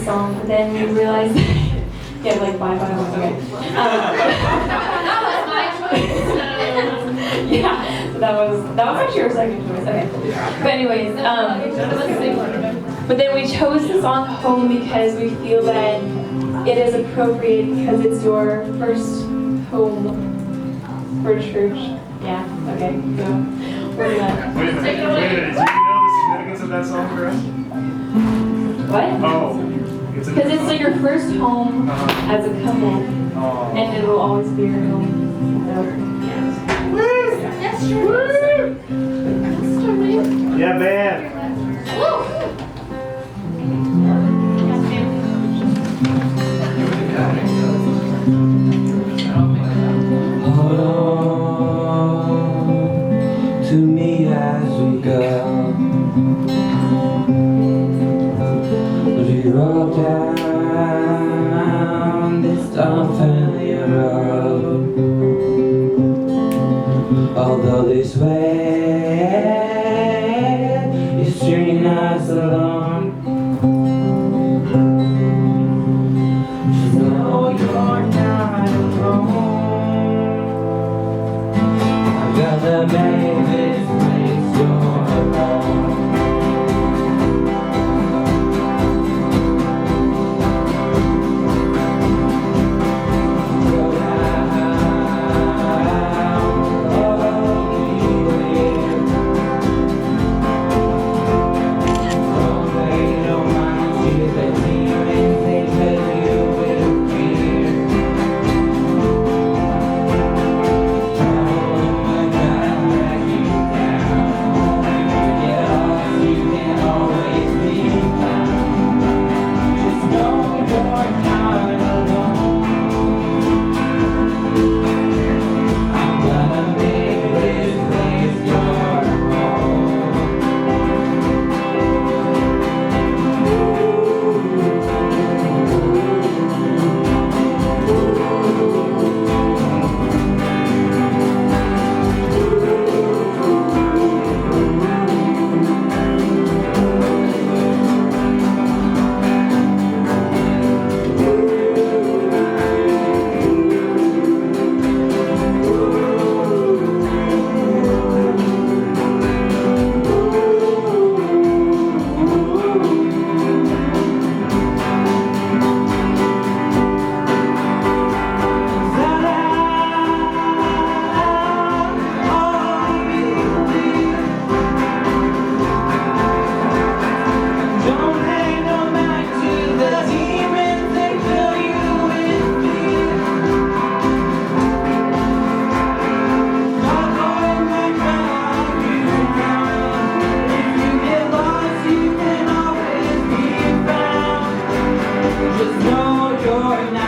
song, but then we realized, yeah, like bye bye, okay. Yeah, so that was actually our second choice. Okay, but anyways, but then we chose the song "Home" because we feel that it is appropriate because it's your first home for church. Yeah. Okay. So we're gonna. Wait a minute. Do you know the significance of that song for us? What? Oh. Because it's like your first home as a couple, and it will always be your home. So, Yes, sure. Yeah, man. Hold on to me as we go. We roll down this unfamiliar road. Although this way is stringing us along, just know you're not alone. I'm gonna make this place your home. Just know you're not